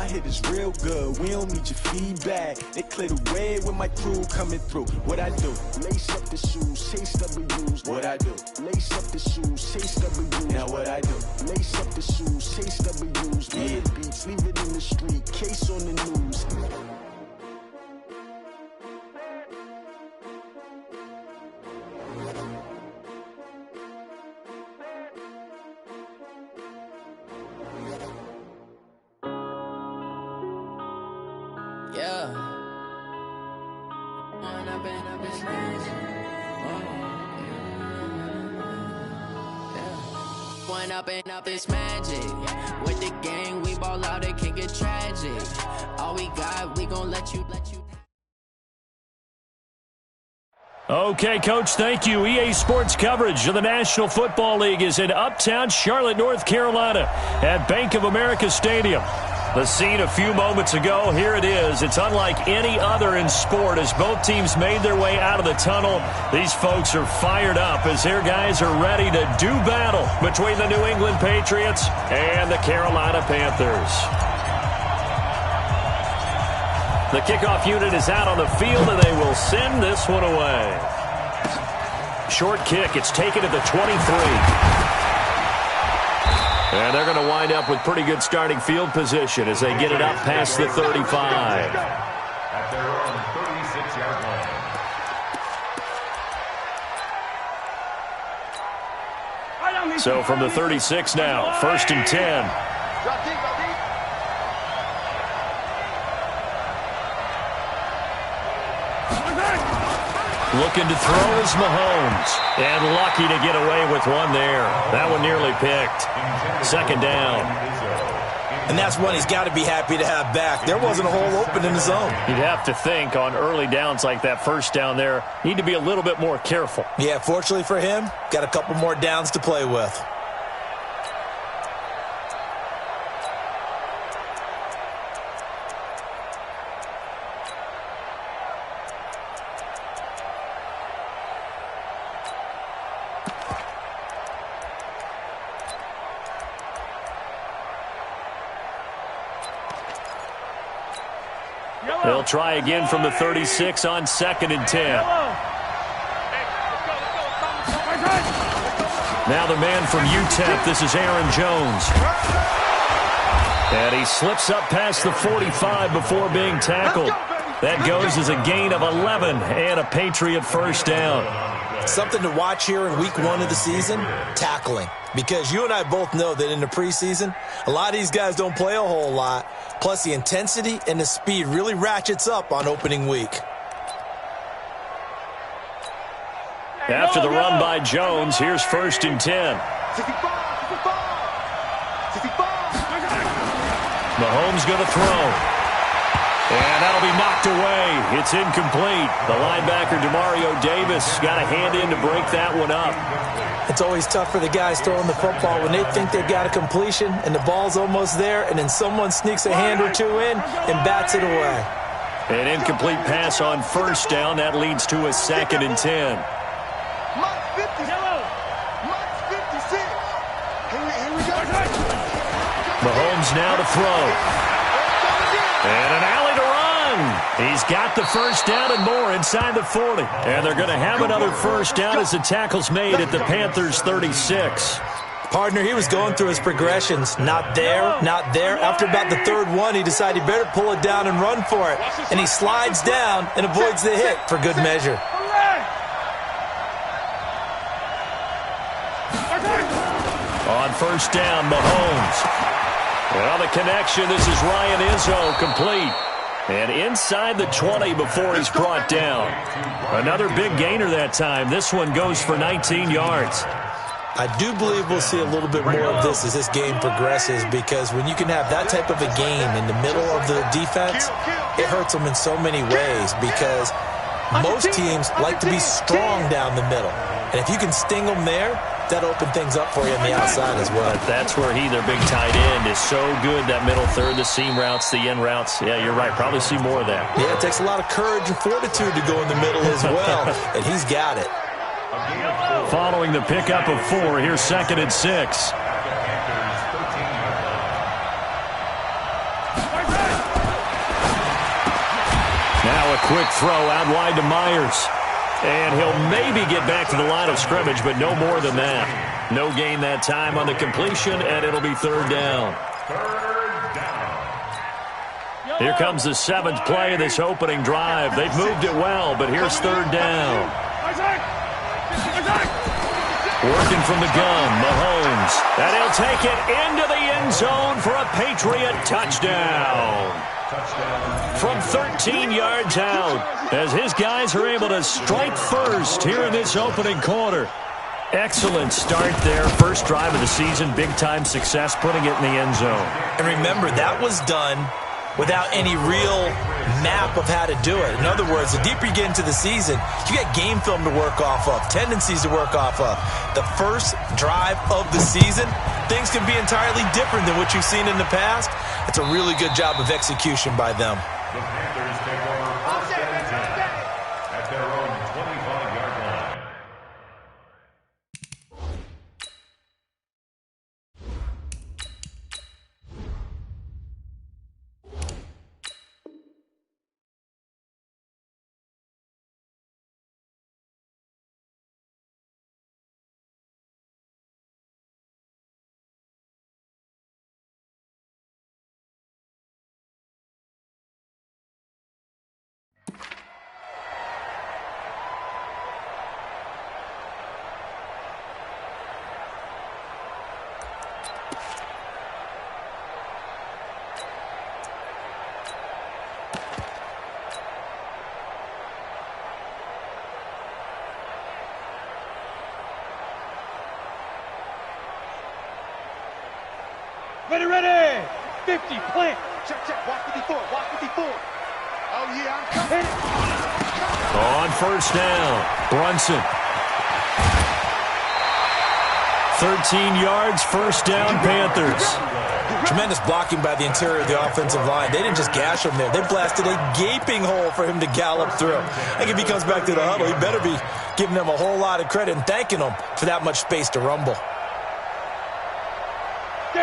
My hit is real good, we don't need your feedback. They clear the way with my crew coming through. What I do? Lace up the shoes, chase W's. What I do? Lace up the shoes, chase W's. Now what I do? Lace up the shoes, chase W's. Yeah. Beats, leave it in the street, case on the news. Yeah. One up and up is magic. With the gang, we ball out, it can get tragic. All we got, we gon' let you. Okay, Coach, thank you. EA Sports coverage of the National Football League is in uptown Charlotte, North Carolina at Bank of America Stadium. The scene a few moments ago, here it is. It's unlike any other in sport as both teams made their way out of the tunnel. These folks are fired up as their guys are ready to do battle between the New England Patriots and the Carolina Panthers. The kickoff unit is out on the field, and they will send this one away. Short kick. It's taken to the 23. And they're going to wind up with pretty good starting field position as they get it up past the 35. At their own 36-yard line. So from the 36 now, 1st and 10. Looking to throw is Mahomes. And lucky to get away with one there. That one nearly picked. 2nd down. And that's one he's got to be happy to have back. There wasn't a hole open in the zone. You'd have to think on early downs like that 1st down there, need to be a little bit more careful. Yeah, fortunately for him, got a couple more downs to play with. They'll try again from the 36 on 2nd and 10. Now the man from UTEP, this is Aaron Jones. And he slips up past the 45 before being tackled. That goes as a gain of 11 and a Patriot 1st down. Something to watch here in week 1 of the season, tackling. Because you and I both know that in the preseason, a lot of these guys don't play a whole lot. Plus, the intensity and the speed really ratchets up on opening week. After the run by Jones, here's 1st and 10. Mahomes going to throw. And that'll be knocked away. It's incomplete. The linebacker, Demario Davis, got a hand in to break that one up. It's always tough for the guys throwing the football when they think they've got a completion and the ball's almost there, and then someone sneaks a hand or two in and bats it away. An incomplete pass on 1st down. That leads to a 2nd and 10. Mahomes now to throw. And an alley to run. He's got the 1st down and more inside the 40. And they're going to have another 1st down as the tackle's made at the Panthers' 36. Partner, he was going through his progressions. Not there, not there. After about the 3rd one, he decided he better pull it down and run for it. And he slides down and avoids the hit for good measure. On 1st down, Mahomes. Well, the connection, this is Ryan Izzo, complete. And inside the 20 before he's brought down. Another big gainer that time. This one goes for 19 yards. I do believe we'll see a little bit more of this as this game progresses, because when you can have that type of a game in the middle of the defense, it hurts them in so many ways, because most teams like to be strong down the middle. And if you can sting them there, that'll open things up for you on the outside as well. But that's where their big tight end, is so good, that middle third, the seam routes, the in routes. Yeah, you're right. Probably see more of that. Yeah, it takes a lot of courage and fortitude to go in the middle as well, and he's got it. Following the pickup of 4, here's 2nd and 6. A quick throw out wide to Myers. And he'll maybe get back to the line of scrimmage, but no more than that. No gain that time on the completion, and it'll be third down. Here comes the 7th play of this opening drive. They've moved it well, but here's third down. Working from the gun, Mahomes. And he'll take it into the end zone for a Patriot touchdown. From 13 yards out, as his guys are able to strike first here in this opening quarter. Excellent start there. First drive of the season, big-time success, putting it in the end zone. And remember, that was done without any real map of how to do it. In other words, the deeper you get into the season, you got game film to work off of, tendencies to work off of. The first drive of the season, things can be entirely different than what you've seen in the past. It's a really good job of execution by them. The Panthers take over first and 10 at their own 25-yard line. Ready! 50, plant. Check, walk 54, walk 54. Oh, yeah, I'm coming. On first down, Brunson. 13 yards, first down, Panthers. Tremendous blocking by the interior of the offensive line. They didn't just gash him there. They blasted a gaping hole for him to gallop through. I think if he comes back to the huddle, he better be giving them a whole lot of credit and thanking them for that much space to rumble.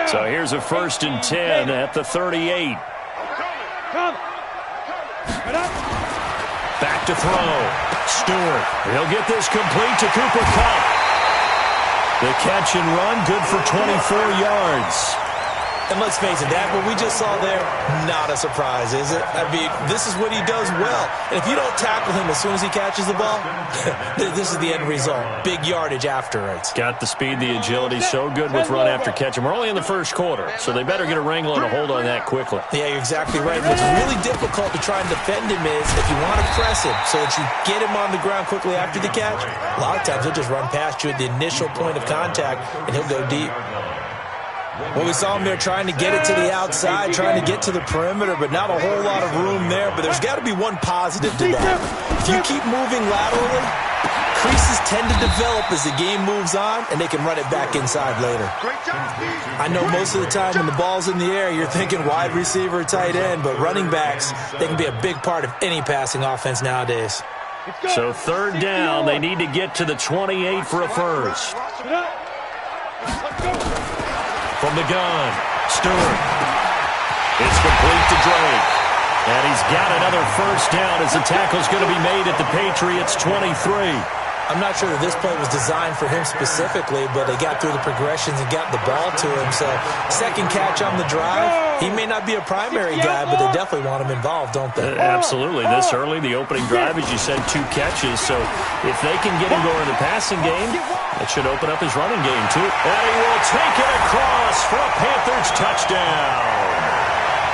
So here's a 1st and 10 at the 38. Back to throw. Stewart. He'll get this complete to Cooper Kupp. The catch and run, good for 24 yards. And let's face it, that what we just saw there, not a surprise, is it? I mean, this is what he does well. And if you don't tackle him as soon as he catches the ball, this is the end result. Big yardage after it. Got the speed, the agility, so good with run after catch. And we're only in the first quarter, so they better get a wrangle and a hold on that quickly. Yeah, you're exactly right. What's really difficult to try and defend him is if you want to press him so that you get him on the ground quickly after the catch, a lot of times he'll just run past you at the initial point of contact, and he'll go deep. Well, we saw him there trying to get it to the outside, trying to get to the perimeter, but not a whole lot of room there. But there's got to be one positive to that. If you keep moving laterally, creases tend to develop as the game moves on, and they can run it back inside later. I know most of the time when the ball's in the air, you're thinking wide receiver or tight end, but running backs, they can be a big part of any passing offense nowadays. So third down, they need to get to the 28 for a first. From the gun, Stewart. It's complete to Drake. And he's got another first down as the tackle's going to be made at the Patriots' 23. I'm not sure that this play was designed for him specifically, but they got through the progressions and got the ball to him. So second catch on the drive. He may not be a primary guy, but they definitely want him involved, don't they? Absolutely. This early, the opening drive, as you said, 2 catches. So if they can get him going in the passing game, that should open up his running game, too. And he will take it across for a Panthers touchdown.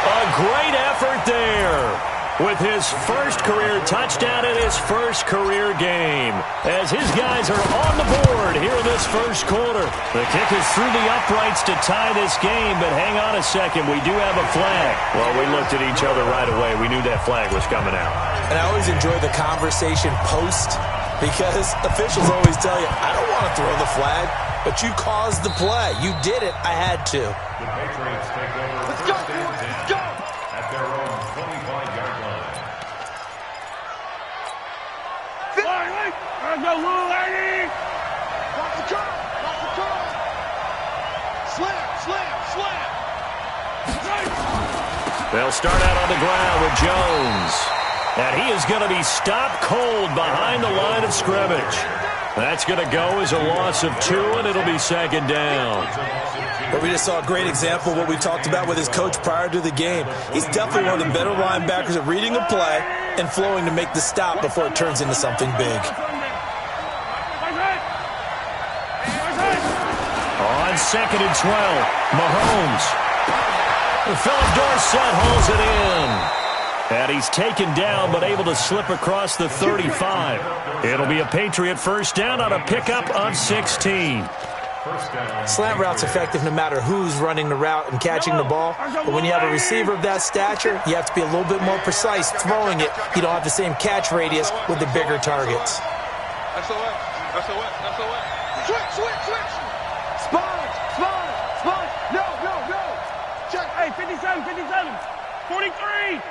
A great effort there with his first career touchdown in his first career game, as his guys are on the board here in this first quarter. The kick is through the uprights to tie this game, but hang on a second, we do have a flag. Well, we looked at each other right away. We knew that flag was coming out. And I always enjoy the conversation post, because officials always tell you, I don't want to throw the flag, but you caused the play. You did it. I had to. The Patriots take over. Let's go. Let's go. At their own 25-yard line. Go, little lady! Watch the curl! Watch the curl! Slam! Slam! Slam! They'll start out on the ground with Jones. And he is going to be stopped cold behind the line of scrimmage. That's going to go as a loss of 2, and it'll be second down. Well, we just saw a great example of what we talked about with his coach prior to the game. He's definitely one of the better linebackers at reading a play and flowing to make the stop before it turns into something big. On 2nd and 12, Mahomes. Philip Dorsett hauls it in. And he's taken down but able to slip across the 35. It'll be a Patriot first down on a pickup of 16. Slant route's effective no matter who's running the route and catching the ball. But when you have a receiver of that stature, you have to be a little bit more precise throwing it. You don't have the same catch radius with the bigger targets. Switch. Spot. No. Check. Hey, 57. 43.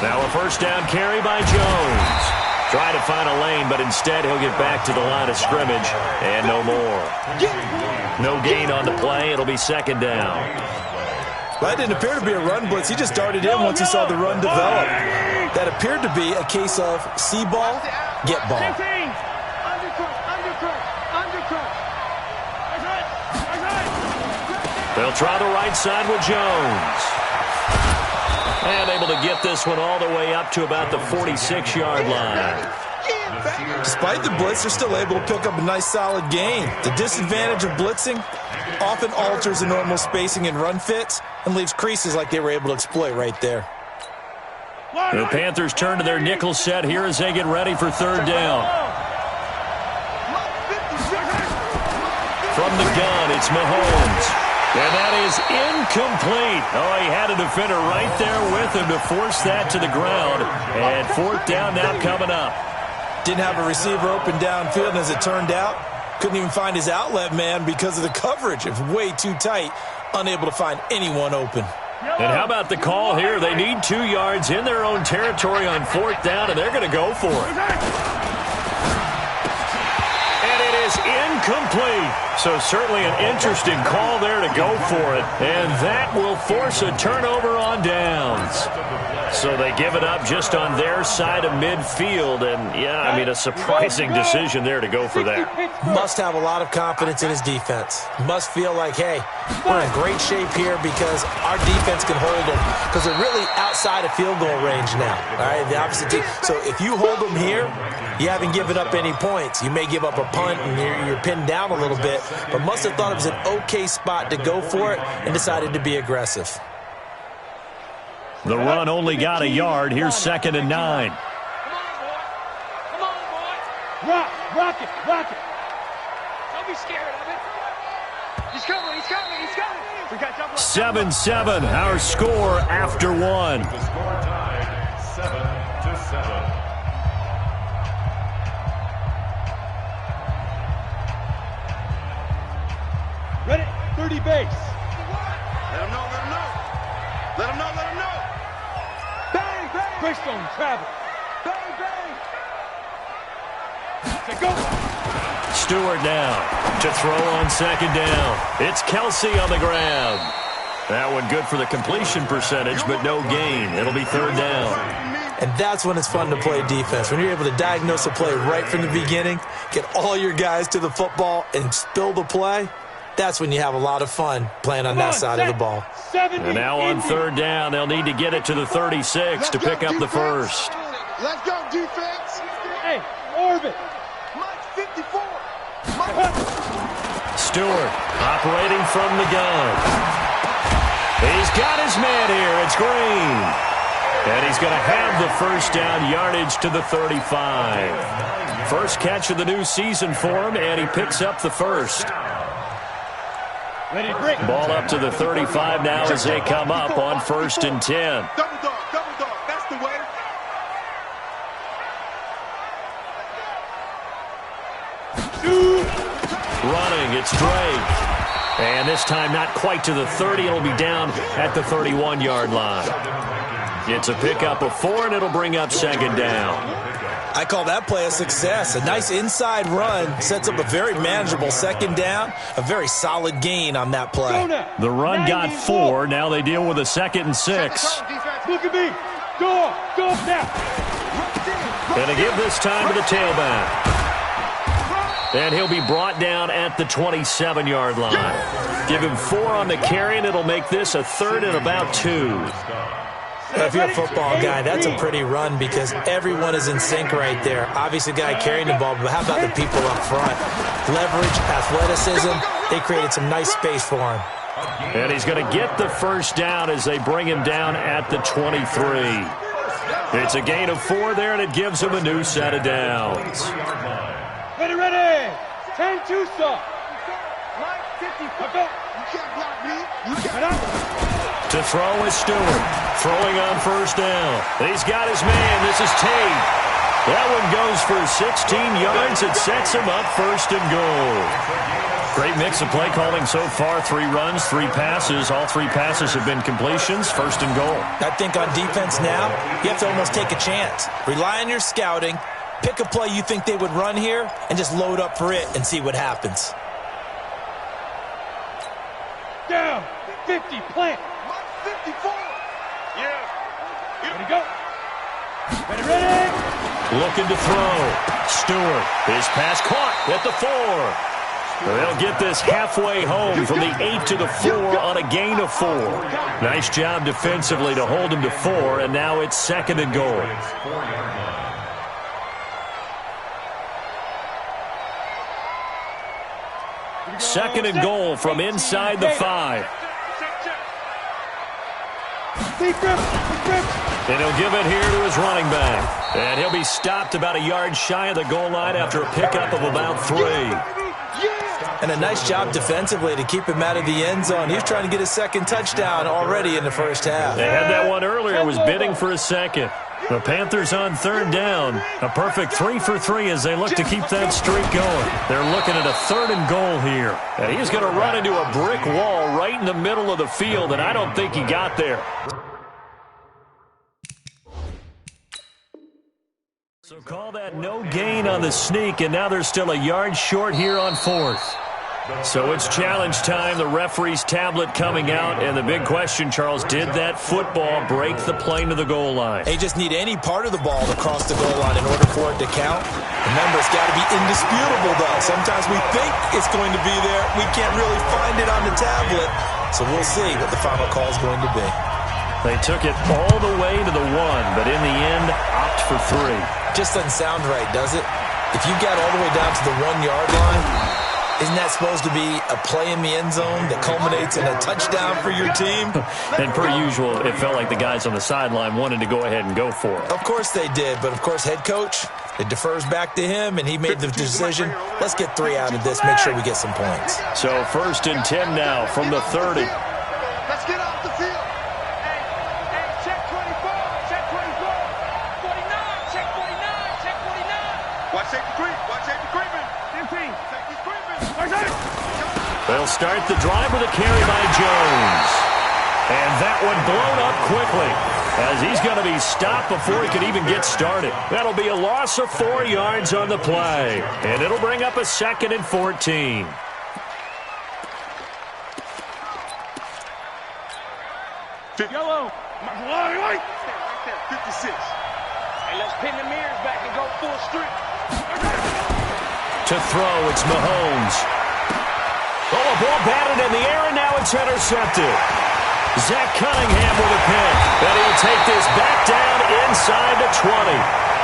Now a first down carry by Jones. Trying to find a lane, but instead he'll get back to the line of scrimmage and no more. No gain on the play. It'll be second down. That didn't appear to be a run blitz. He just darted in once he saw the run develop. That appeared to be a case of see ball, get ball. They'll try the right side with Jones. And able to get this one all the way up to about the 46-yard line. Despite the blitz, they're still able to pick up a nice solid gain. The disadvantage of blitzing often alters the normal spacing and run fits and leaves creases like they were able to exploit right there. The Panthers turn to their nickel set here as they get ready for third down. From the gun, it's Mahomes. And that is incomplete. Oh, he had a defender right there with him to force that to the ground. And fourth down now coming up. Didn't have a receiver open downfield, and as it turned out, couldn't even find his outlet man because of the coverage. It was way too tight, unable to find anyone open. And how about the call here? They need 2 yards in their own territory on fourth down, and they're going to go for it. And it is incomplete. So certainly an interesting call there to go for it. And that will force a turnover on downs. So they give it up just on their side of midfield. And, yeah, I mean, a surprising decision there to go for that. Must have a lot of confidence in his defense. Must feel like, hey, we're in great shape here because our defense can hold them. Because they're really outside of field goal range now. All right, the opposite team. So if you hold them here, you haven't given up any points. You may give up a punt and you're pinned down a little bit, but must have thought it was an okay spot to go for it and decided to be aggressive. The run only got a yard. Here's 2nd and 9. Come on, boy. Rock it. Don't be scared of it. He's coming. 7-7, our score after one. The score tied 7-7. Ready? 30 base. Let him know. Bang. Greystone travel. Bang. Say go. Stewart now to throw on 2nd down. It's Kelsey on the ground. That one good for the completion percentage, but no gain. It'll be 3rd down. And that's when it's fun to play defense. When you're able to diagnose a play right from the beginning, get all your guys to the football and spill the play, that's when you have a lot of fun playing on that side of the ball. And now on 3rd down, they'll need to get it to the 36 to pick up the first. Let's go, defense. Hey, orbit. Mike 54. Stewart operating from the gun. He's got his man here. It's Green. And he's going to have the first down yardage to the 35. First catch of the new season for him, and he picks up the first. Ready to break. Ball up to the 35 now as they come up on 1st and 10. Double dog. That's the way. Running, it's Drake. And this time not quite to the 30. It'll be down at the 31-yard line. It's a pickup of 4, and it'll bring up 2nd down. I call that play a success. A nice inside run sets up a very manageable 2nd down. A very solid gain on that play. The run got 4. Now they deal with a 2nd and 6. Look at me. Go now. Going to give this time to the tailback. And he'll be brought down at the 27-yard line. Give him 4 on the carry, and it'll make this a 3rd and about 2. If you're a football guy, that's a pretty run because everyone is in sync right there. Obviously, the guy carrying the ball, but how about the people up front? Leverage, athleticism, they created some nice space for him. And he's going to get the first down as they bring him down at the 23. It's a gain of 4 there, and it gives him a new set of downs. Ready. 10-2 stop. Line 50. Go. You can't block me. You can't. To throw is Stewart. Throwing on first down. He's got his man. This is Tate. That one goes for 16 yards. It sets him up 1st and goal. Great mix of play calling so far. 3 runs, 3 passes. All 3 passes have been completions. 1st and goal. I think on defense now, you have to almost take a chance. Rely on your scouting. Pick a play you think they would run here and just load up for it and see what happens. Down. 50. Plant. 54. Yeah. Ready, go. Ready. Looking to throw. Stewart. His pass caught at the 4. They'll get this halfway home from the 8 to the 4 on a gain of 4. Nice job defensively to hold him to 4, and now it's 2nd and goal. 2nd and goal from inside the 5. And he'll give it here to his running back. And he'll be stopped about a yard shy of the goal line after a pickup of about 3. And a nice job defensively to keep him out of the end zone. He's trying to get his 2nd touchdown already in the first half. They had that one earlier, was bidding for a 2nd. The Panthers on 3rd down. A perfect 3 for 3 as they look to keep that streak going. They're looking at a 3rd and goal here. And he's going to run into a brick wall right in the middle of the field, and I don't think he got there. So call that no gain on the sneak, and now they're still a yard short here on 4th. So it's challenge time. The referee's tablet coming out, and the big question, Charles, did that football break the plane to the goal line? They just need any part of the ball to cross the goal line in order for it to count. Remember, it's got to be indisputable, though. Sometimes we think it's going to be there. We can't really find it on the tablet. So we'll see what the final call is going to be. They took it all the way to the 1, but in the end, opt for 3. Just doesn't sound right, does it? If you got all the way down to the 1-yard line, isn't that supposed to be a play in the end zone that culminates in a touchdown for your team? And per usual, it felt like the guys on the sideline wanted to go ahead and go for it. Of course they did, but of course head coach, it defers back to him, and he made the decision, let's get 3 out of this, make sure we get some points. So 1st and 10 now from the 30. Let's get off the field. Hey, check 24. Check 24. 49. Check 49. Check 49. Watch safety creep. Watch safety creeping. 15. Safety's creeping. They'll start the drive with a carry by Jones. And that one blown up quickly as he's going to be stopped before he can even get started. That'll be a loss of 4 yards on the play. And it'll bring up a 2nd and 14. Yellow. Right there. 56. Hey, let's pin the mirrors back and go full street. To throw, it's Mahomes. Oh, a ball batted in the air, and now it's intercepted. Zach Cunningham with a pick. And he'll take this back down inside the 20.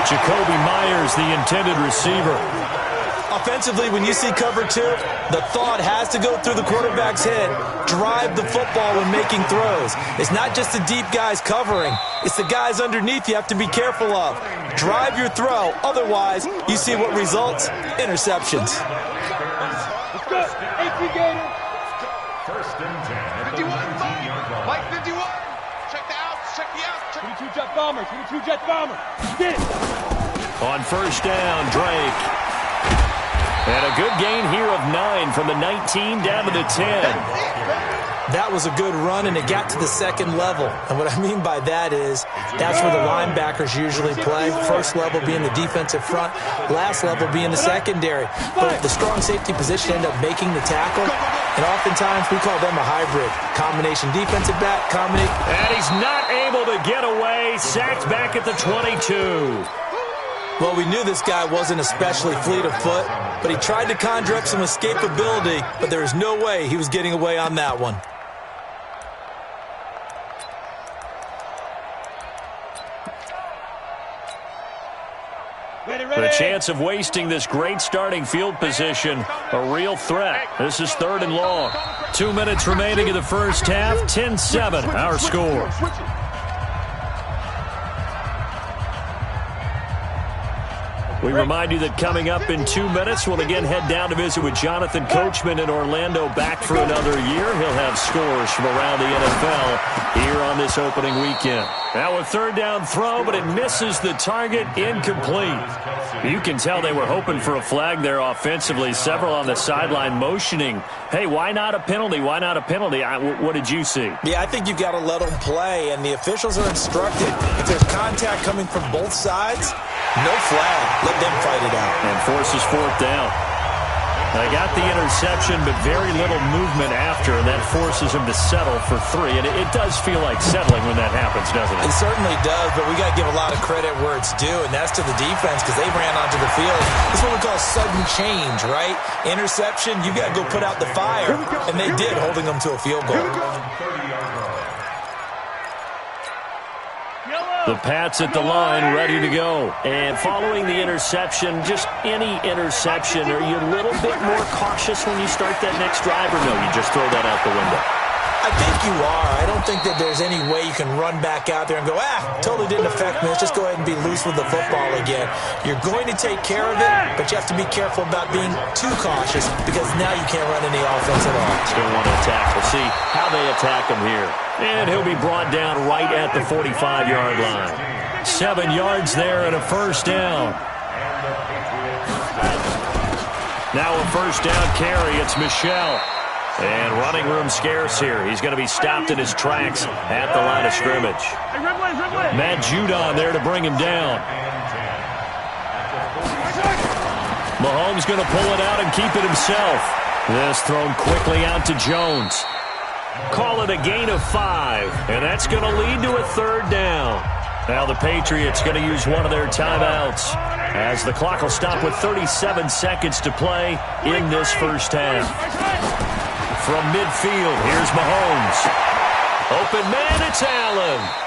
Jacoby Myers, the intended receiver. Offensively, when you see cover 2, the thought has to go through the quarterback's head. Drive the football when making throws. It's not just the deep guys covering. It's the guys underneath you have to be careful of. Drive your throw. Otherwise, you see what results? Interceptions. Let's go. 18 Gator. 1st and 10 at the 51. 19-yard line. Mike 51. Check the outs. Check the outs. Check 22 Jet Bomber. 22 Jet Bomber. Get it. On 1st down, Drake. And a good gain here of 9 from the 19 down to the 10. That was a good run, and it got to the second level. And what I mean by that is that's where the linebackers usually play. First level being the defensive front, last level being the secondary. But the strong safety position ended up making the tackle, and oftentimes we call them a hybrid. Combination defensive back, combination. And he's not able to get away. Sacked back at the 22. Well, we knew this guy wasn't especially fleet of foot, but he tried to conjure up some escapability, but there was no way he was getting away on that one. The chance of wasting this great starting field position, a real threat. This is 3rd and long. 2 minutes remaining in the first half, 10-7, our score. We remind you that coming up in 2 minutes, we'll again head down to visit with Jonathan Coachman in Orlando, back for another year. He'll have scores from around the NFL here on this opening weekend. Now a 3rd down throw, but it misses the target, incomplete. You can tell they were hoping for a flag there offensively. Several on the sideline motioning, hey, why not a penalty? Why not a penalty? What did you see? Yeah, I think you've got to let them play, and the officials are instructed. If there's contact coming from both sides, no flag. Let them fight it out. And forces 4th down. They got the interception, but very little movement after, and that forces him to settle for 3. And it does feel like settling when that happens, doesn't it? It certainly does, but we got to give a lot of credit where it's due, and that's to the defense because they ran onto the field. It's what we call sudden change, right? Interception, you got to go put out the fire, and they did, holding them to a field goal. The Pats at the line, ready to go. And following the interception, just any interception, are you a little bit more cautious when you start that next drive, or no, you just throw that out the window? I think you are. I don't think that there's any way you can run back out there and go, totally didn't affect me. Let's just go ahead and be loose with the football again. You're going to take care of it, but you have to be careful about being too cautious because now you can't run any offense at all. Still want to attack. We'll see how they attack him here. And he'll be brought down right at the 45-yard line. 7 yards there and a 1st down. Now a 1st down carry. It's Michel. And running room scarce here. He's going to be stopped in his tracks at the line of scrimmage. Matt Judon there to bring him down. Mahomes going to pull it out and keep it himself. This thrown quickly out to Jones. Call it a gain of 5, and that's going to lead to a 3rd down. Now the Patriots going to use one of their timeouts as the clock will stop with 37 seconds to play in this first half. From midfield, here's Mahomes. Open man, it's Allen.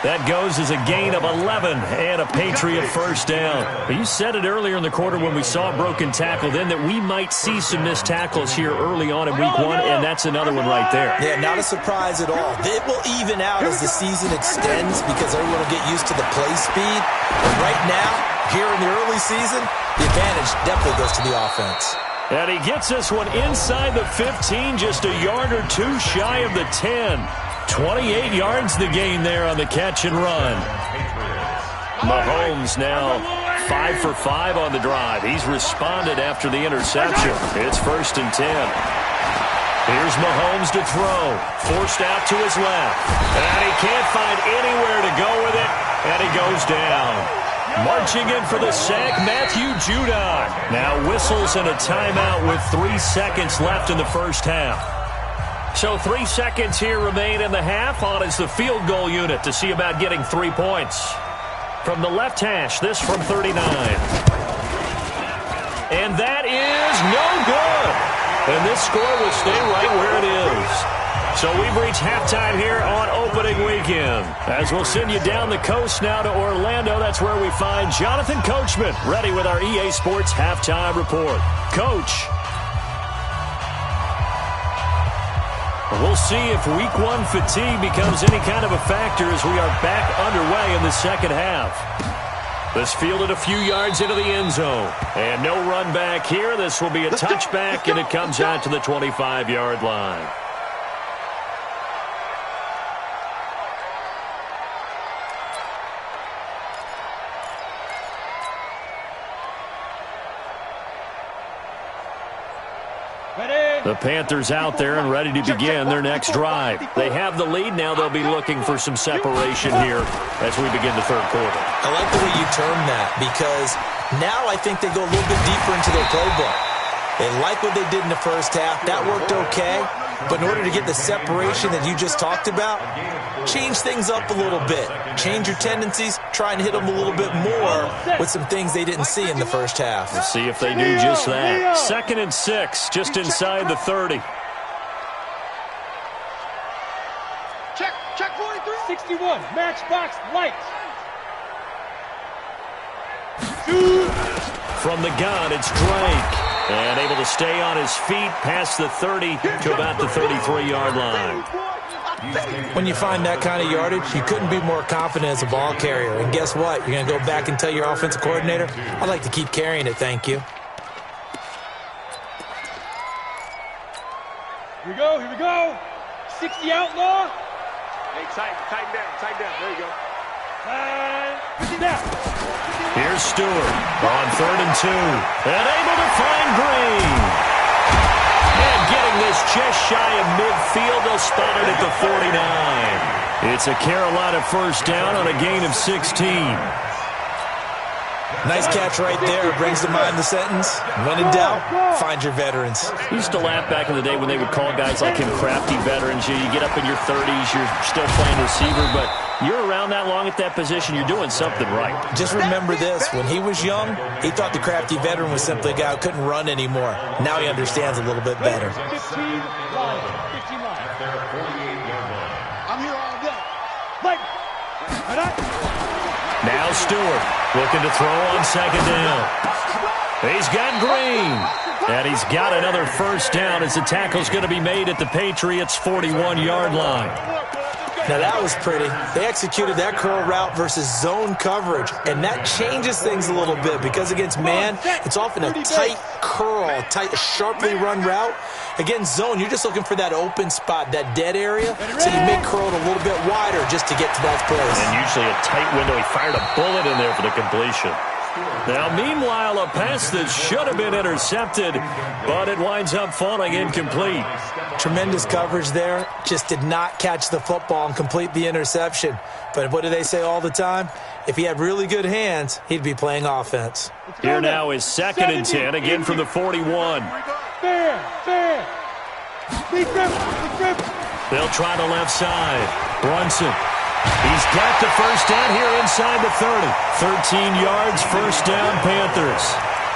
That goes as a gain of 11 and a Patriot 1st down. You said it earlier in the quarter when we saw a broken tackle then that we might see some missed tackles here early on in week 1, and that's another one right there. Yeah, not a surprise at all. It will even out as the season extends because everyone will get used to the play speed. But right now, here in the early season, the advantage definitely goes to the offense. And he gets this one inside the 15, just a yard or 2 shy of the 10. 28 yards the gain there on the catch and run. Mahomes now 5 for 5 on the drive. He's responded after the interception. It's 1st and 10. Here's Mahomes to throw. Forced out to his left. And he can't find anywhere to go with it. And he goes down. Marching in for the sack, Matthew Judon. Now whistles and a timeout with 3 seconds left in the first half. So 3 seconds here remain in the half. On is the field goal unit to see about getting 3 points. From the left hash, this from 39. And that is no good. And this score will stay right where it is. So we've reached halftime here on opening weekend. As we'll send you down the coast now to Orlando, that's where we find Jonathan Coachman, ready with our EA Sports Halftime Report. Coach. We'll see if week 1 fatigue becomes any kind of a factor as we are back underway in the second half. This fielded a few yards into the end zone. And no run back here. This will be a touchback, and it comes out to the 25-yard line. Ready? The Panthers out there and ready to begin their next drive. They have the lead now. They'll be looking for some separation here as we begin the third quarter. I like the way you term that, because now I think they go a little bit deeper into their playbook. They like what they did in the first half. That worked okay. But in order to get the separation that you just talked about, change things up a little bit. Change your tendencies. Try and hit them a little bit more with some things they didn't see in the first half. We'll see if they do just that. 2nd and 6, just inside the 30. Check 43. 61, matchbox lights. From the gun, it's Drake. And able to stay on his feet past the 30 to about the 33-yard line. When you find that kind of yardage, you couldn't be more confident as a ball carrier. And guess what? You're going to go back and tell your offensive coordinator, I'd like to keep carrying it, thank you. Here we go. 60 outlaw. Hey, tighten down. There you go. 50 down. Here's Stewart on 3rd and 2. And able to find Green. And getting this just shy of midfield. They'll spot it at the 49. It's a Carolina first down on a gain of 16. Nice catch right there. Brings to mind the sentence, when in doubt, find your veterans. Used to laugh back in the day when they would call guys like him crafty veterans. You get up in your 30s, you're still playing receiver, but you're around that long at that position, you're doing something right. Just remember this, when he was young, he thought the crafty veteran was simply a guy who couldn't run anymore. Now he understands a little bit better. 15 line. I'm here all day. Now Stewart looking to throw on 2nd down. He's got Green. And he's got another first down as the tackle's going to be made at the Patriots' 41-yard line. Now that was pretty. They executed that curl route versus zone coverage, and that changes things a little bit because against man, it's often a tight curl, sharply run route. Against zone, you're just looking for that open spot, that dead area, so you make curl a little bit wider just to get to that place. And usually a tight window. He fired a bullet in there for the completion. Now, meanwhile, a pass that should have been intercepted, but it winds up falling incomplete. Tremendous coverage there. Just did not catch the football and complete the interception. But what do they say all the time? If he had really good hands, he'd be playing offense. Here now is 2nd and 10, again from the 41. Fair. They'll try the left side. Brunson. He's got the first down here inside the 30. 13 yards, first down, Panthers.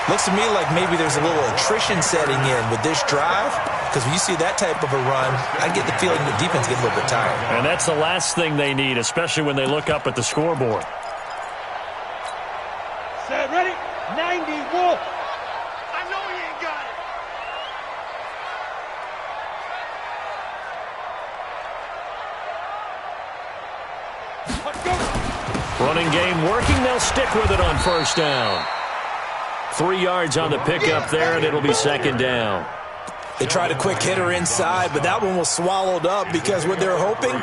Looks to me like maybe there's a little attrition setting in with this drive, because when you see that type of a run, I get the feeling the defense gets a little bit tired. And that's the last thing they need, especially when they look up at the scoreboard. Set, ready? 90, Wolf. I know he ain't got it. Let's go. Running game working. They'll stick with it on first down. 3 yards on the pickup there, and it'll be 2nd down. They tried a quick hitter inside, but that one was swallowed up because what they're hoping,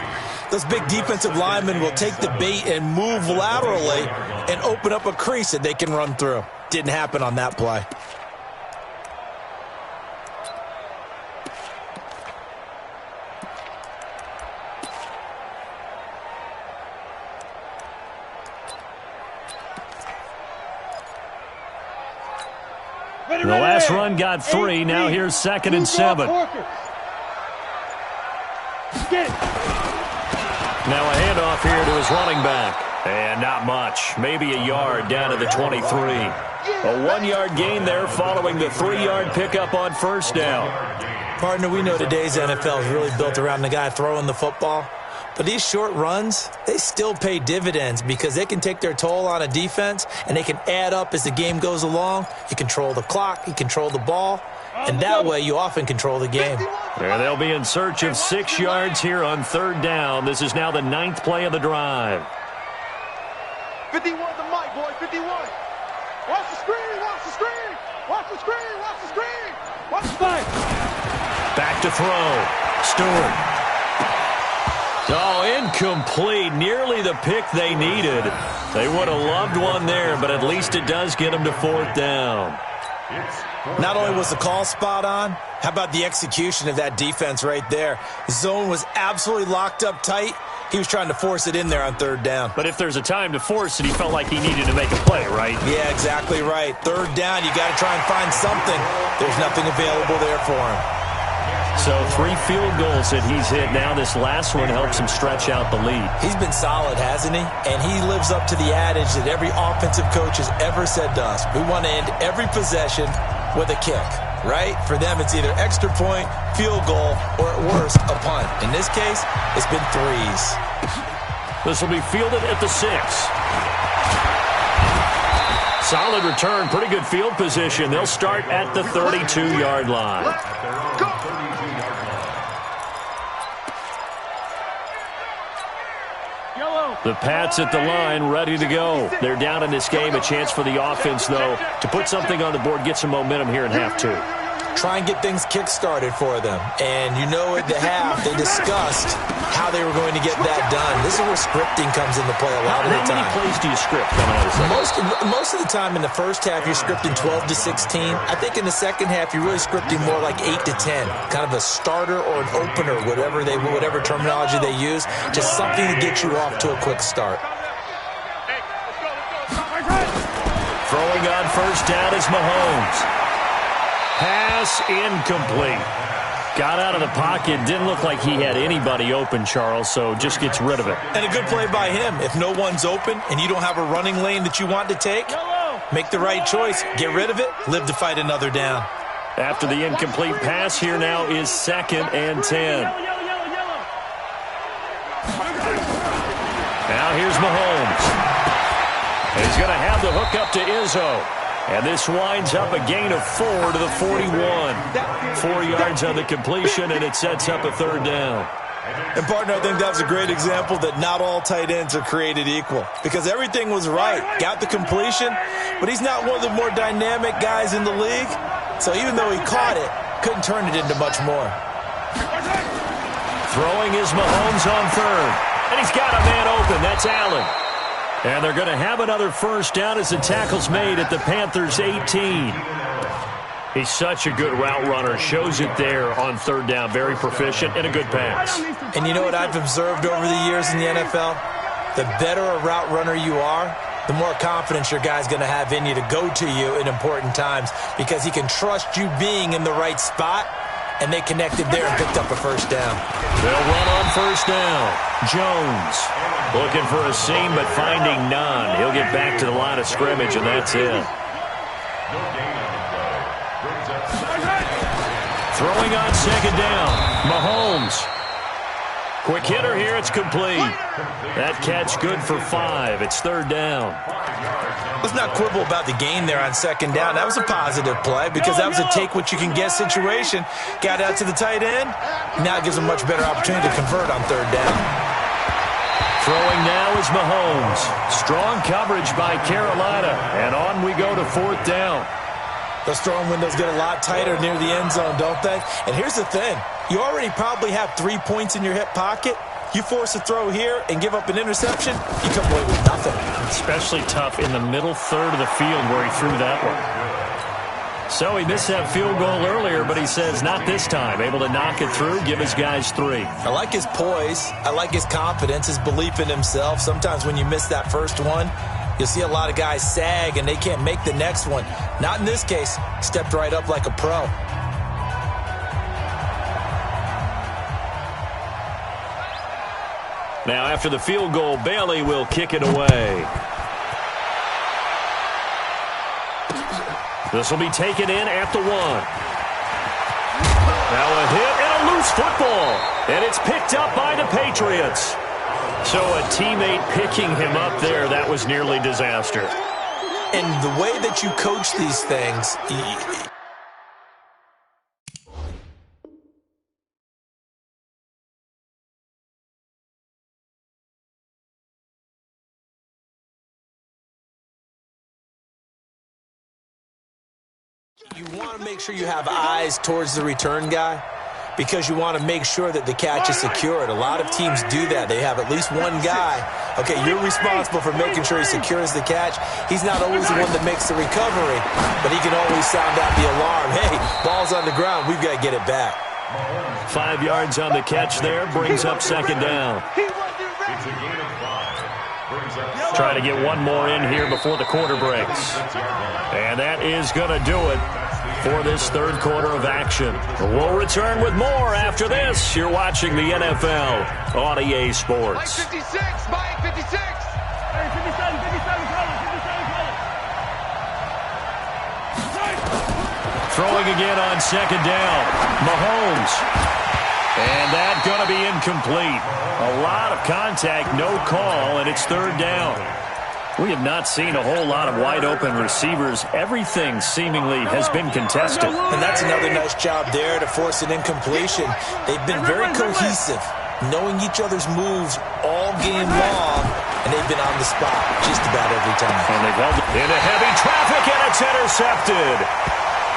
those big defensive linemen will take the bait and move laterally and open up a crease that they can run through. Didn't happen on that play. The last run got 3. Now here's 2nd and 7. Get it. Now a handoff here to his running back. And not much. Maybe a yard down to the 23. A 1-yard gain there following the 3-yard pickup on first down. Partner, we know today's NFL is really built around the guy throwing the football. But these short runs, they still pay dividends because they can take their toll on a defense and they can add up as the game goes along. You control the clock, you control the ball, and that way you often control the game. There they'll be in search of 6 yards here on 3rd down. This is now the 9th play of the drive. 51 the mic, boy, 51. Watch the screen, watch the screen. Watch the screen, watch the screen. Watch the screen. Back to throw. Stewart. Oh, incomplete. Nearly the pick they needed. They would have loved one there, but at least it does get them to 4th down. Not only was the call spot on, how about the execution of that defense right there? The zone was absolutely locked up tight. He was trying to force it in there on third down. But if there's a time to force it, he felt like he needed to make a play, right? Yeah, exactly right. Third down, you got to try and find something. There's nothing available there for him. So 3 field goals that he's hit now. This last one helps him stretch out the lead. He's been solid, hasn't he? And he lives up to the adage that every offensive coach has ever said to us. We want to end every possession with a kick, right? For them, it's either extra point, field goal, or at worst, a punt. In this case, it's been 3s. This will be fielded at the 6. Solid return, pretty good field position. They'll start at the 32-yard line. The Pats at the line, ready to go. They're down in this game. A chance for the offense, though, to put something on the board, get some momentum here in half 2. Try and get things kick-started for them. And you know at the half, they discussed how they were going to get that done. This is where scripting comes into play a lot of the time. How many plays do you script coming out of the second? Most of the time in the first half, you're scripting 12 to 16. I think in the second half, you're really scripting more like 8 to 10. Kind of a starter or an opener, whatever terminology they use. Just something to get you off to a quick start. Throwing on first down is Mahomes. Pass incomplete. Got out of the pocket. Didn't look like he had anybody open, Charles, so just gets rid of it. And a good play by him. If no one's open and you don't have a running lane that you want to take, make the right choice. Get rid of it. Live to fight another down. After the incomplete pass, here now is 2nd and 10. Now here's Mahomes. And he's going to have the hook up to Izzo. And this winds up a gain of 4 to the 41. 4 yards on the completion, and it sets up a 3rd down. And, partner, I think that was a great example that not all tight ends are created equal. Because everything was right. Got the completion, but he's not one of the more dynamic guys in the league. So even though he caught it, couldn't turn it into much more. Throwing is Mahomes on 3rd. And he's got a man open. That's Allen. And they're going to have another first down as the tackle's made at the Panthers' 18. He's such a good route runner. Shows it there on 3rd down. Very proficient and a good pass. And you know what I've observed over the years in the NFL? The better a route runner you are, the more confidence your guy's going to have in you to go to you in important times because he can trust you being in the right spot, and they connected there and picked up a first down. They'll run on first down. Jones looking for a seam, but finding none. He'll get back to the line of scrimmage, and that's it. Throwing on 2nd down. Mahomes. Quick hitter here. It's complete. That catch good for 5. It's 3rd down. Let's not quibble about the gain there on 2nd down. That was a positive play because that was a take-what-you-can-get situation. Got out to the tight end. Now it gives him a much better opportunity to convert on 3rd down. Throwing now is Mahomes. Strong coverage by Carolina. And on we go to 4th down. Those throwing windows get a lot tighter near the end zone, don't they? And here's the thing. You already probably have 3 points in your hip pocket. You force a throw here and give up an interception, you come away with nothing. Especially tough in the middle third of the field where he threw that one. So he missed that field goal earlier, but he says not this time. Able to knock it through, give his guys 3. I like his poise. I like his confidence, his belief in himself. Sometimes when you miss that first one, you'll see a lot of guys sag and they can't make the next one. Not in this case. Stepped right up like a pro. Now after the field goal, Bailey will kick it away. This will be taken in at the 1. Now a hit and a loose football. And it's picked up by the Patriots. So a teammate picking him up there, that was nearly disaster. And the way that you coach these things, you want to make sure you have eyes towards the return guy because you want to make sure that the catch is secured. A lot of teams do that. They have at least one guy Okay, you're responsible for making sure he secures the catch. He's not always the one that makes the recovery, but he can always sound out the alarm. Hey, ball's on the ground. We've got to get it back. 5 yards on the catch there, brings up second down. It's a gain of 5. Try to get one more in here before the quarter breaks. And that is going to do it for this third quarter of action. We'll return with more after this. You're watching the NFL on EA Sports. Mike 56, Mike 56. Hey, 57, 57, Throwing again on second down. Mahomes. And that's going to be incomplete. A lot of contact, no call, and it's third down. We have not seen a whole lot of wide-open receivers. Everything seemingly has been contested. And that's another nice job there to force an incompletion. They've been very cohesive, knowing each other's moves all game long, and they've been on the spot just about every time. And they've held it into heavy traffic, and it's intercepted.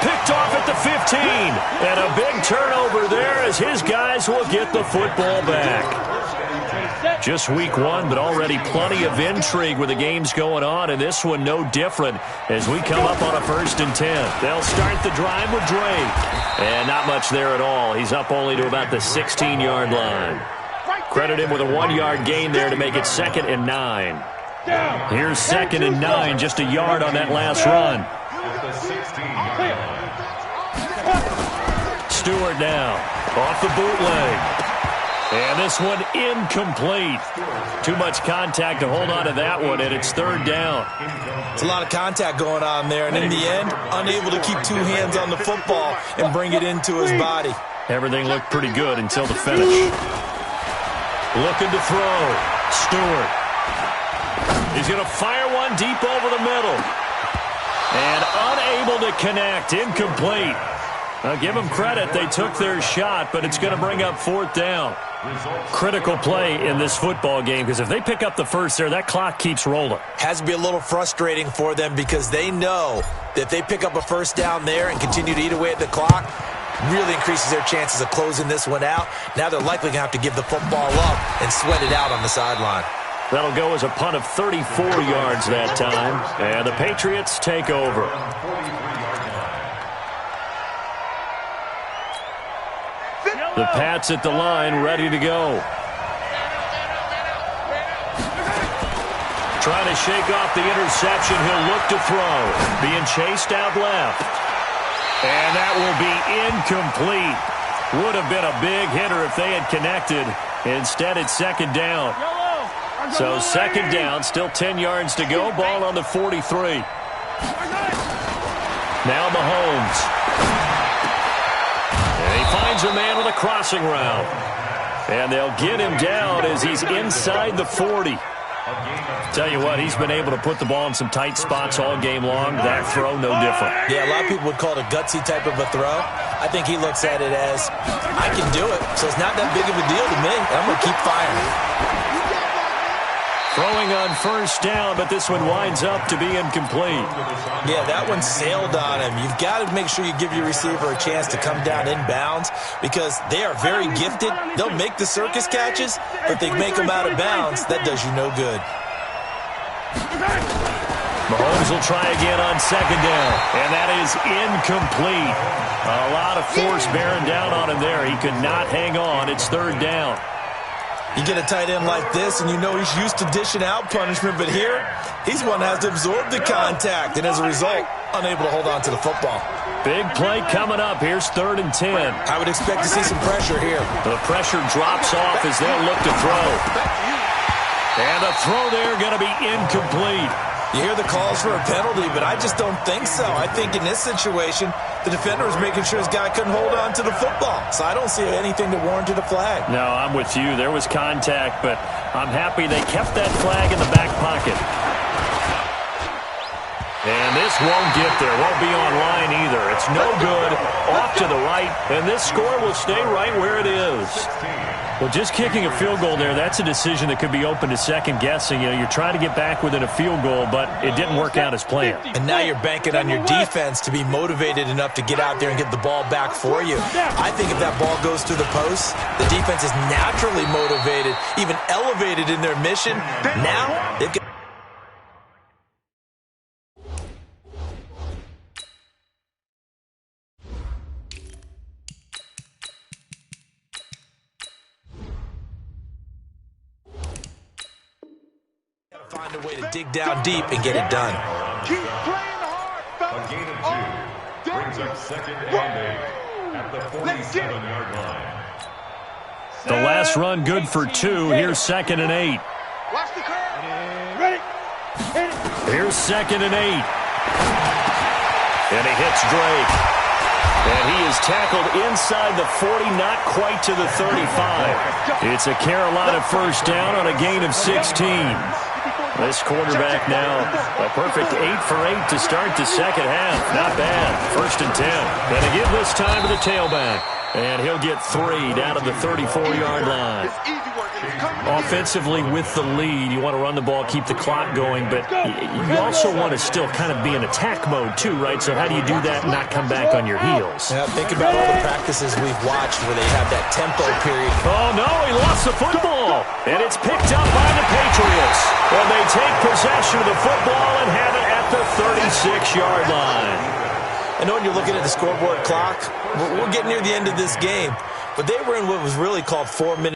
Picked off at the 15, and a big turnover there as his guys will get the football back. Just week one, but already plenty of intrigue with the games going on, and this one no different as we come up on a 1st and 10. They'll start the drive with Drake, and not much there at all. He's up only to about the 16-yard line. Credit him with a 1-yard gain there to make it 2nd and 9. Here's 2nd and 9, just a yard on that last run. Stewart now off the bootleg. And this one incomplete. Too much contact to hold on to that one, and it's third down. It's a lot of contact going on there, and in the end, unable to keep 2 hands on the football and bring it into his body. Everything looked pretty good until the finish. Looking to throw. Stewart. He's going to fire one deep over the middle. And unable to connect. Incomplete. I'll give them credit. They took their shot, but it's going to bring up 4th down. Critical play in this football game, because if they pick up the first there, that clock keeps rolling. Has to be a little frustrating for them because they know that if they pick up a 1st down there and continue to eat away at the clock, really increases their chances of closing this one out. Now they're likely going to have to give the football up and sweat it out on the sideline. That'll go as a punt of 34 yards that time, and the Patriots take over. The Pats at the line, ready to go. Trying to shake off the interception. He'll look to throw. Being chased out left. And that will be incomplete. Would have been a big hitter if they had connected. Instead, it's 2nd down. So 2nd down, still 10 yards to go. Ball on the 43. Now Mahomes. And he finds a man with a crossing route. And they'll get him down as he's inside the 40. Tell you what, he's been able to put the ball in some tight spots all game long. That throw, no different. Yeah, a lot of people would call it a gutsy type of a throw. I think he looks at it as, I can do it, so it's not that big of a deal to me. I'm going to keep firing. Throwing on 1st down, but this one winds up to be incomplete. Yeah, that one sailed on him. You've got to make sure you give your receiver a chance to come down inbounds because they are very gifted. They'll make the circus catches, but they make them out of bounds. That does you no good. Mahomes will try again on 2nd down, and that is incomplete. A lot of force bearing down on him there. He could not hang on. It's 3rd down. You get a tight end like this, and you know he's used to dishing out punishment, but here, he's one that has to absorb the contact, and as a result, unable to hold on to the football. Big play coming up. Here's 3rd and 10. I would expect to see some pressure here. The pressure drops off as they'll look to throw. And the throw there going to be incomplete. You hear the calls for a penalty, but I just don't think so. I think in this situation, the defender was making sure his guy couldn't hold on to the football. So I don't see anything that warranted a flag. No, I'm with you. There was contact, but I'm happy they kept that flag in the back pocket. And this won't get there. Won't be online either. It's no good. Off to the right. And this score will stay right where it is. Well, just kicking a field goal there, that's a decision that could be open to second guessing. You know, you're trying to get back within a field goal, but it didn't work out as planned. And now you're banking on your defense to be motivated enough to get out there and get the ball back for you. I think if that ball goes through the post, the defense is naturally motivated, even elevated in their mission. Now, they've got find a way to dig down deep and get it done. Keep playing hard, fellas. A gain of 2 brings up 2nd and 8 at the 47-yard line. The last run good for 2. Here's 2nd and 8. Watch the curve. Ready? Here's 2nd and 8. And he hits Drake. And he is tackled inside the 40, not quite to the 35. It's a Carolina first down on a gain of 16. This quarterback now, a perfect 8 for 8 to start the second half. Not bad. 1st and 10. Gonna give this time to the tailback. And he'll get 3 down to the 34-yard line. Offensively with the lead, you want to run the ball, keep the clock going, but you also want to still kind of be in attack mode too, right? So how do you do that and not come back on your heels? Yeah, think about all the practices we've watched where they have that tempo period. Oh, no, he lost the football. And it's picked up by the Patriots. And they take possession of the football and have it at the 36-yard line. I know when you're looking at the scoreboard clock, we're getting near the end of this game, but they were in what was really called 4-minute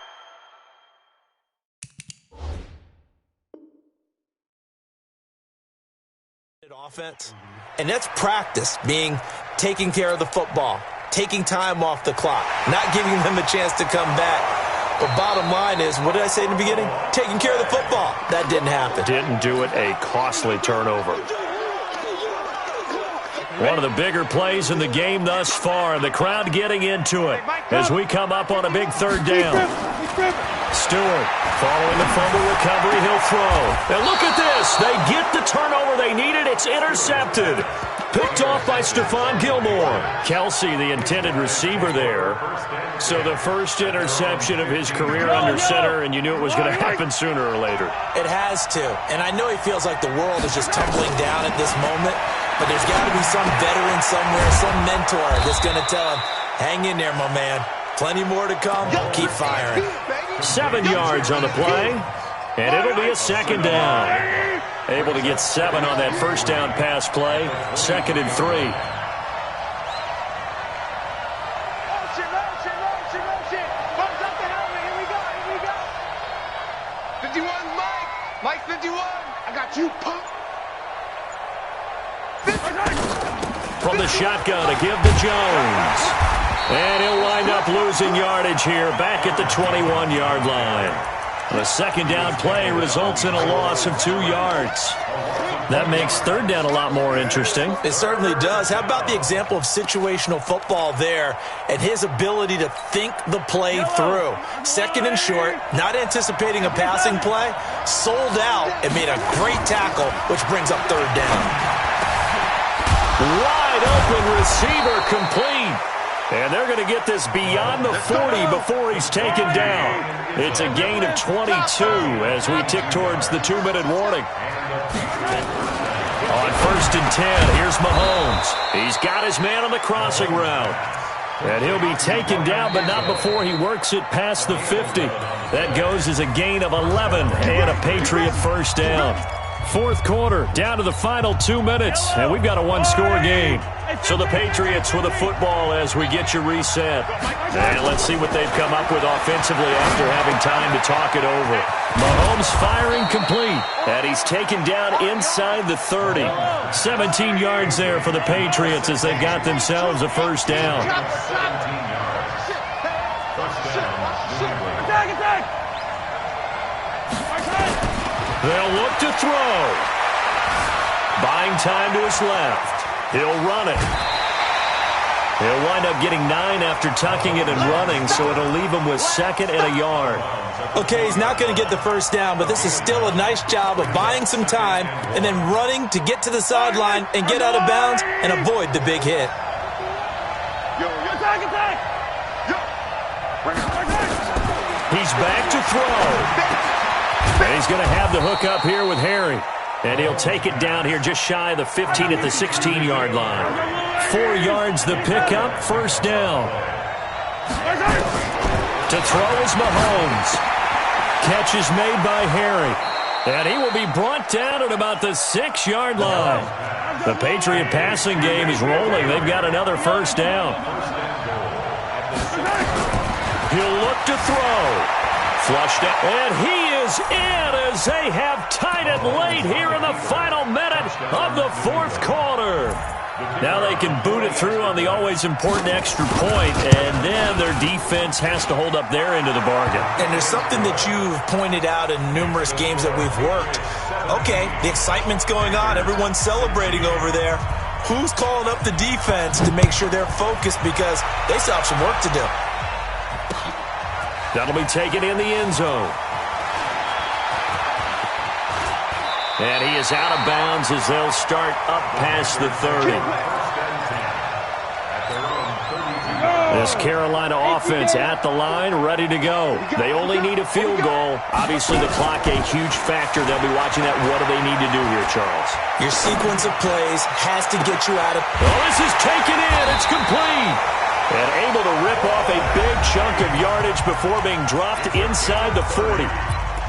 offense. And that's practice, being taking care of the football, taking time off the clock, not giving them a chance to come back. But bottom line is, what did I say in the beginning? Taking care of the football. That didn't happen. Didn't do it. A costly turnover. One of the bigger plays in the game thus far. The crowd getting into it as we come up on a big 3rd down. Stewart following the fumble recovery. He'll throw. And look at this. They get the turnover they needed. It's intercepted. Picked off by Stephon Gilmore. Kelsey, the intended receiver there. So the first interception of his career under center, and you knew it was going to happen sooner or later. It has to. And I know he feels like the world is just tumbling down at this moment, but there's got to be some veteran somewhere, some mentor that's going to tell him, hang in there, my man. Plenty more to come. Keep firing. 7 yards on the play, and it'll be a 2nd down. Able to get 7 on that first down pass play. 2nd and 3. Motion. 51, Mike. Mike 51. I got you, punk. From the shotgun to give to Jones. And he'll wind up losing yardage here back at the 21-yard line. The 2nd down play results in a loss of 2 yards. That makes 3rd down a lot more interesting. It certainly does. How about the example of situational football there and his ability to think the play through? 2nd and short, not anticipating a passing play, sold out and made a great tackle, which brings up 3rd down. Wide open receiver complete. And they're going to get this beyond the 40 before he's taken down. It's a gain of 22 as we tick towards the 2-minute warning. On 1st and 10, here's Mahomes. He's got his man on the crossing route. And he'll be taken down, but not before he works it past the 50. That goes as a gain of 11 and a Patriot first down. 4th quarter, down to the final 2 minutes, and we've got a 1-score game. So the Patriots with a football as we get you reset. And let's see what they've come up with offensively after having time to talk it over. Mahomes firing complete, and he's taken down inside the 30. 17 yards there for the Patriots as they've got themselves a first down. They'll look to throw. Buying time to his left. He'll run it. He'll wind up getting 9 after tucking it and running, so it'll leave him with 2nd and a yard. Okay, he's not going to get the first down, but this is still a nice job of buying some time and then running to get to the sideline and get out of bounds and avoid the big hit. He's back to throw. And he's going to have the hook up here with Harry. And he'll take it down here just shy of the 15 at the 16-yard line. 4 yards the pickup, first down. To throw is Mahomes. Catch is made by Harry. And he will be brought down at about the 6-yard line. The Patriot passing game is rolling. They've got another first down. He'll look to throw. Flushed out. And he is in as they have tied it late here in the final minute of the 4th quarter. Now they can boot it through on the always important extra point, and then their defense has to hold up their end of the bargain. And there's something that you've pointed out in numerous games that we've worked. Okay, the excitement's going on. Everyone's celebrating over there. Who's calling up the defense to make sure they're focused because they still have some work to do? That'll be taken in the end zone. And he is out of bounds as they'll start up past the 30. This Carolina offense at the line, ready to go. They only need a field goal. Obviously, the clock a huge factor. They'll be watching that. What do they need to do here, Charles? Your sequence of plays has to get you out of... Oh, this is taken in. It's complete. And able to rip off a big chunk of yardage before being dropped inside the 40.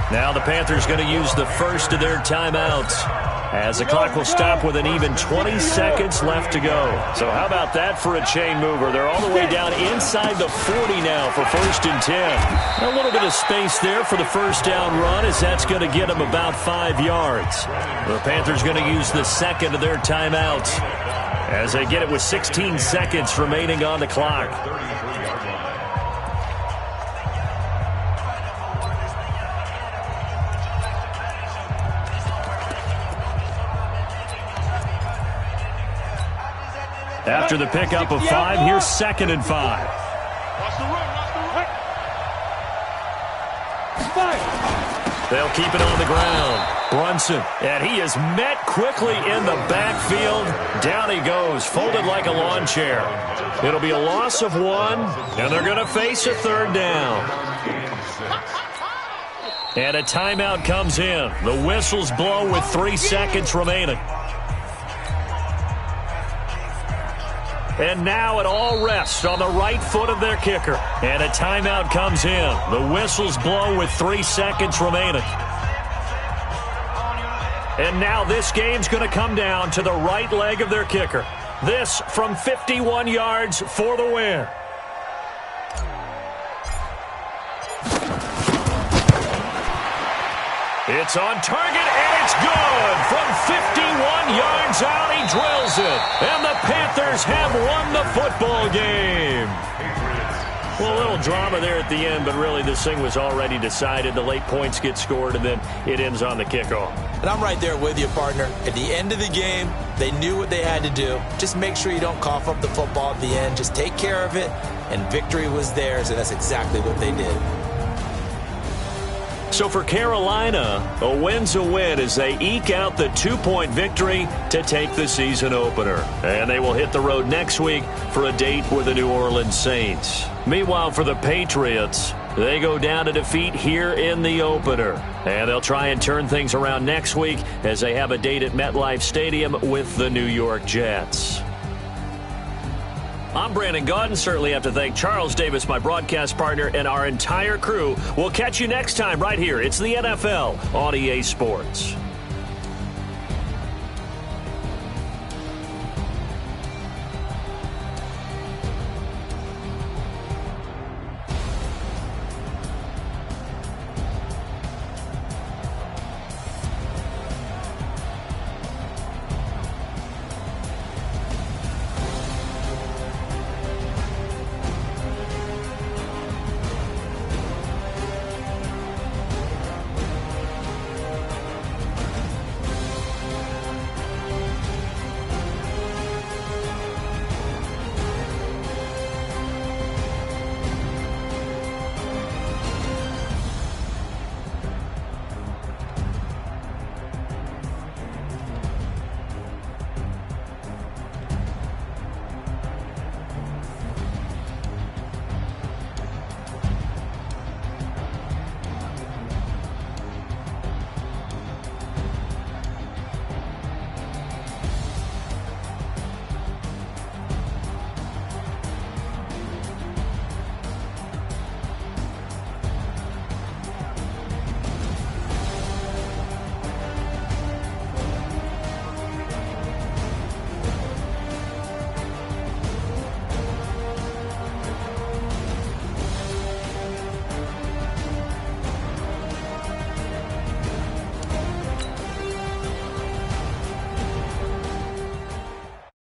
Now the Panthers going to use the first of their timeouts as the clock will stop with an even 20 seconds left to go. So how about that for a chain mover? They're all the way down inside the 40 now for 1st and 10. A little bit of space there for the first down run as that's going to get them about 5 yards. The Panthers going to use the second of their timeouts as they get it with 16 seconds remaining on the clock. After the pickup of 5, here's 2nd and 5. They'll keep it on the ground. Brunson, and he is met quickly in the backfield. Down he goes, folded like a lawn chair. It'll be a loss of 1, and they're going to face a 3rd down. And a timeout comes in. The whistles blow with 3 seconds remaining. And now it all rests on the right foot of their kicker. And a timeout comes in. The whistles blow with 3 seconds remaining. And now this game's going to come down to the right leg of their kicker. This from 51 yards for the win. It's on target, and it's good. From 51 yards out, he drills it. And the Panthers have won the football game. Well, a little drama there at the end, but really this thing was already decided. The late points get scored, and then it ends on the kickoff. And I'm right there with you, partner. At the end of the game, they knew what they had to do. Just make sure you don't cough up the football at the end. Just take care of it, and victory was theirs, and that's exactly what they did. So for Carolina, a win's a win as they eke out the 2-point victory to take the season opener. And they will hit the road next week for a date with the New Orleans Saints. Meanwhile, for the Patriots, they go down to defeat here in the opener. And they'll try and turn things around next week as they have a date at MetLife Stadium with the New York Jets. I'm Brandon Gaudin. Certainly have to thank Charles Davis, my broadcast partner, and our entire crew. We'll catch you next time right here. It's the NFL on EA Sports.